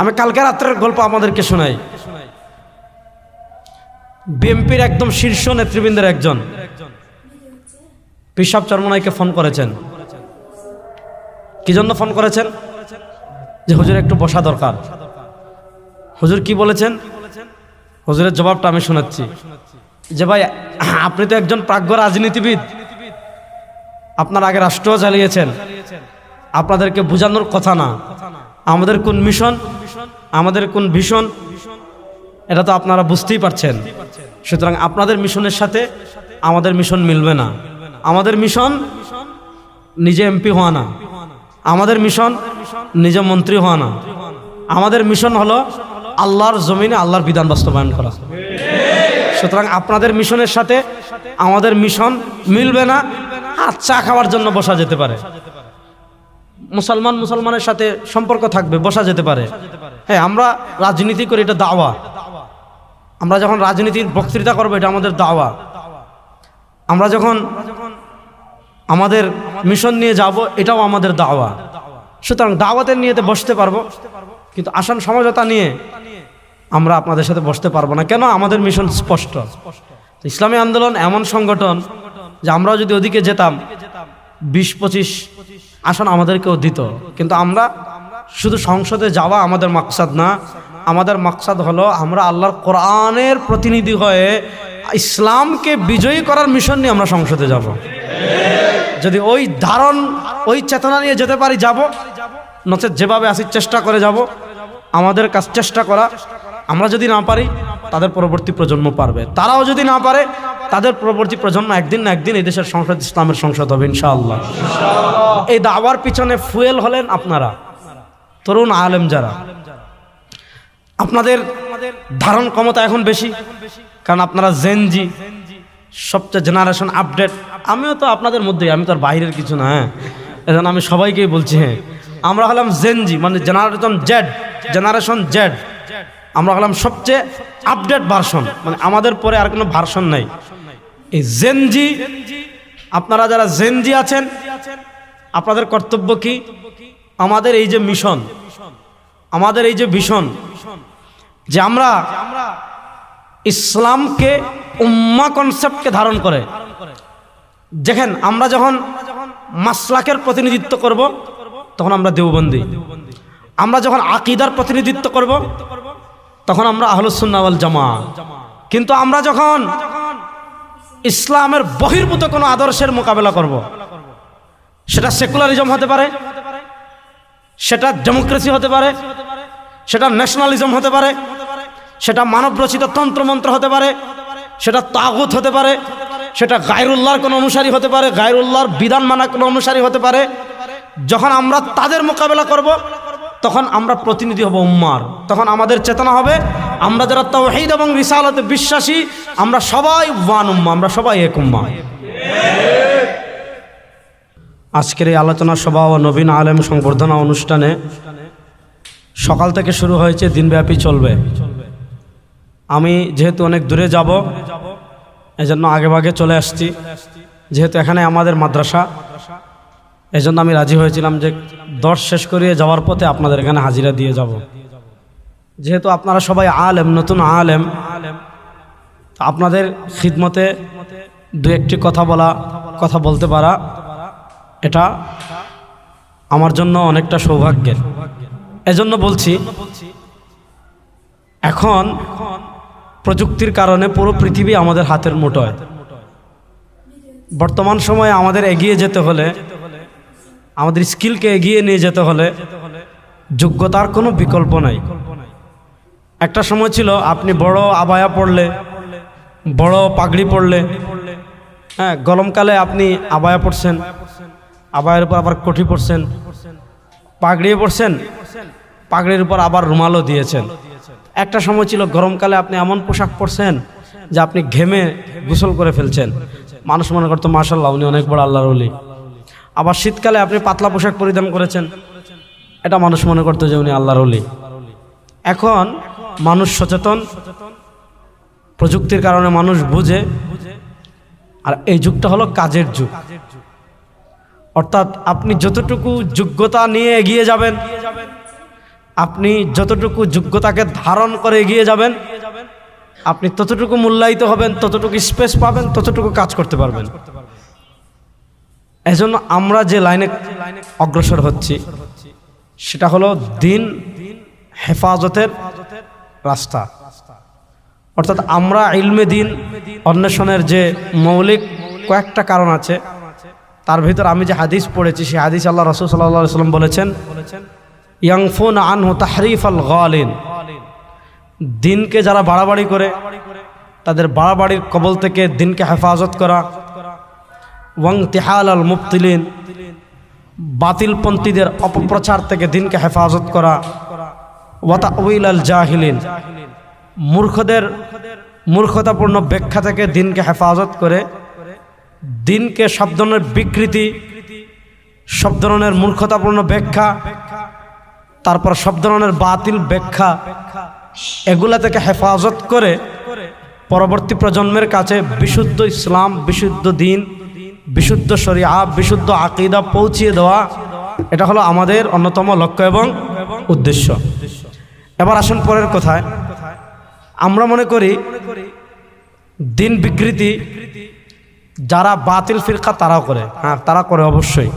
আমি কালকে রাত্রের গল্প আমাদেরকে শোনাই। বিএনপির একদম শীর্ষ নেতৃবৃন্দের একজন পীর সাহেব চরমনাইকে ফোন করেছেন। কি জন্য ফোন করেছেন? যে হুজুর একটু বসা দরকার। হুজুর কি বলেছেন? হুজুরের জবাবটা আমি শোনাচ্ছি যে ভাই, আপনি তো একজন প্রাজ্ঞ রাজনীতিবিদ, আপনার আগে রাষ্ট্র চালিয়েছেন, আপনাদেরকে বোঝানোর কথা না আমাদের কোন মিশন, আমাদের কোন ভীষণ, এটা তো আপনারা বুঝতেই পারছেন। সুতরাং আপনাদের মিশনের সাথে আমাদের মিশন মিলবে না। আমাদের মিশন নিজে এমপি হওয়া না, আমাদের মিশন নিজে মন্ত্রী হওয়া না, আমাদের মিশন হলো আল্লাহর জমিনে আল্লাহর বিধান বাস্তবায়ন করা। সুতরাং আপনাদের মিশনের সাথে আমাদের মিশন মিলবে না। চা খাওয়ার জন্য বসা যেতে পারে, মুসলমানের সাথে সম্পর্ক থাকবে, বসা যেতে পারে। হ্যাঁ, আমরা রাজনীতি করি, এটা দাওয়া। আমরা যখন রাজনীতির বক্তৃতা করবো, এটা আমাদের দাওয়া। আমরা যখন আমাদের মিশন নিয়ে যাব, এটাও আমাদের দাওয়া। সুতরাং দাওয়াতের নিয়েতে বসতে পারবো, কিন্তু আসান সমঝোতা নিয়ে আমরা আপনাদের সাথে বসতে পারবো না। কেন? আমাদের মিশন স্পষ্ট। ইসলামী আন্দোলন এমন সংগঠন যে আমরা যদি ওদিকে যেতাম 20-25 আসন আমাদেরকেও দিত, কিন্তু আমরা শুধু সংসদে যাওয়া আমাদের মাকসাদ না। আমাদের মাকসাদ হলো আমরা আল্লাহর কোরআনের প্রতিনিধি হয়ে ইসলামকে বিজয়ী করার মিশন নিয়ে আমরা সংসদে যাব। যদি ওই ধারণ, ওই চেতনা নিয়ে যেতে পারি যাব, নচেত যেভাবে আসি চেষ্টা করে যাব। আমাদের কাজ চেষ্টা করা। আমরা যদি না পারি, তাদের পরবর্তী প্রজন্ম পারবে। তারাও যদি না পারে, তাদের পরবর্তী প্রজন্ম একদিন না একদিন এই দেশের সংসদ ইসলামের সংসদ হবে ইনশাআল্লাহ। এই দাওয়ার পিছনে ফুয়েল হলেন আপনারা, তরুণ আলেম যারা। আপনাদের ধারণ ক্ষমতা এখন বেশি, কারণ আপনারা জেনজি, সবচেয়ে জেনারেশন আপডেট। আমিও তো আপনাদের মধ্যেই, আমি তো আর বাইরের কিছু না। হ্যাঁ, এজন্য আমি সবাইকেই বলছি, হ্যাঁ আমরা হলাম জেনজি, মানে জেনারেশন জেড। আমরা হলাম সবচেয়ে আপডেট ভার্সন, মানে আমাদের পরে আর কোনো ভার্সন নাই। এই জেনজি, আপনারা যারা জেনজি আছেন, আপনাদের কর্তব্য কি? আমাদের এই যে মিশন, আমাদের এই যে ভিশন, যে আমরা ইসলামকে উম্মাহ কনসেপ্টকে ধারণ করে, দেখেন আমরা যখন মাসলাকের প্রতিনিধিত্ব করব, তখন আমরা দেওবন্দি। আমরা যখন আকীদার প্রতিনিধিত্ব করব, তখন আমরা আহলুস সুন্নাহ ওয়াল জামাআহ। কিন্তু আমরা যখন ইসলামের বহির্ভূত কোনো আদর্শের মোকাবেলা করব, সেটা সেকুলারিজম হতে পারে, সেটা ডেমোক্রেসি হতে পারে, সেটা ন্যাশনালিজম হতে পারে, সেটা মানবরচিত তন্ত্রমন্ত্র হতে পারে, সেটা তাগুত হতে পারে, সেটা গায়রুল্লাহর কোনো অনুসারী হতে পারে, গায়রুল্লাহর বিধান মানা কোনো অনুসারী হতে পারে। যখন আমরা তাদের মোকাবেলা করব, তখন আমরা প্রতিনিধি হব উম্মার। তখন আমাদের চেতনা হবে, আমরা যারা তাওহীদ এবং রিসালাতে বিশ্বাসী, আমরা সবাই ওয়ান উম্মাহ, আমরা সবাই এক উম্মাহ। আজকের এই আলোচনা সভা ও নবীন আলেম সংবর্ধনা অনুষ্ঠানে সকাল থেকে শুরু হয়েছে, দিনব্যাপী চলবে। আমি যেহেতু অনেক দূরে যাব, এজন্য আগেভাগে চলে আসছি। যেহেতু এখানে আমাদের মাদ্রাসা, এজন্য আমি রাজি হয়েছিলাম যে দর্শ শেষ করিয়ে যাওয়ার পথে আপনাদের এখানে হাজিরা দিয়ে যাব। যেহেতু আপনারা সবাই আলেম, নতুন আলেম, আপনাদের খিদমতে দু একটি কথা বলতে পারা, এটা আমার জন্য অনেকটা সৌভাগ্যের। এজন্য বলছি, এখন প্রযুক্তির কারণে পুরো পৃথিবী আমাদের হাতের মুঠোয়। বর্তমান সময়ে আমাদের এগিয়ে যেতে হলে, আমাদের স্কিলকে এগিয়ে নিয়ে যেতে হলে যোগ্যতার কোনো বিকল্প নাই। একটা সময় ছিল আপনি বড় আবায়া পড়লে, বড় পাগড়ি পড়লে, হ্যাঁ গরমকালে আপনি আবায়া পড়ছেন, আবায়ের উপর আবার কোটি পড়ছেন, পাগড়িয়ে পড়ছেন, পাগড়ির উপর আবার রুমালও দিয়েছেন। একটা সময় ছিল গরমকালে আপনি এমন পোশাক পরছেন যে আপনি ঘেমে গোসল করে ফেলছেন, মানুষ মনে করতো মাশাআল্লাহ উনি অনেক বড় আল্লাহর ওলি। আবার শীতকালে আপনি পাতলা পোশাক পরিধান করেছেন, এটা মানুষ মনে করতো যে উনি আল্লাহর ওলি। এখন মানুষ সচেতন, প্রযুক্তির কারণে মানুষ বুঝে, আর এই যুগটা হলো কাজের যুগ। অর্থাৎ আপনি যতটুকু যোগ্যতা নিয়ে এগিয়ে যাবেন, আপনি যতটুকু যোগ্যতাকে ধারণ করে এগিয়ে যাবেন, আপনি ততটুকু মূল্যায়িত হবেন, ততটুকু স্পেস পাবেন, ততটুকু কাজ করতে পারবেন। এজন্য আমরা যে লাইনে অগ্রসর হচ্ছি সেটা হলো দিন হেফাজতের রাস্তা। অর্থাৎ আমরা ইলমে দিন অন্বেষণের যে মৌলিক কয়েকটা কারণ আছে, তার ভিতর আমি যে হাদিস পড়েছি সেই হাদিস আল্লাহ রাসূল সাল্লাল্লাহু আলাইহি ওয়াসাল্লাম বলেছেন, ইয়ানফুনা আনহু তাহরিফাল গালিন, দিনকে যারা বাড়াবাড়ি করে তাদের বাড়াবাড়ির কবল থেকে দিনকে হেফাজত করা, ওয়াংতিহাল আল মুবতিলিন, বাতিলপন্থীদের অপপ্রচার থেকে দিনকে হেফাজত করা, ওয়া তাউইল আল জাহিলিন, মূর্খদের মূর্খতাপূর্ণ ব্যাখ্যা থেকে দিনকে হেফাজত করে দিনকে সব ধরনের বিকৃতি, সব ধরনের মূর্খতাপূর্ণ ব্যাখ্যা, তারপর সব ধরনের বাতিল ব্যাখ্যা, এগুলা থেকে হেফাজত করে পরবর্তী প্রজন্মের কাছে বিশুদ্ধ ইসলাম, বিশুদ্ধ দিন, বিশুদ্ধ শরিয়া, বিশুদ্ধ আকীদা পৌঁছিয়ে দেওয়া, এটা হলো আমাদের অন্যতম লক্ষ্য এবং উদ্দেশ্য। এবার আসুন পরের কথায়। আমরা মনে করি দিন বিকৃতি যারা বাতিল ফিরকা তারাও করে, হ্যাঁ তারা করে অবশ্যই।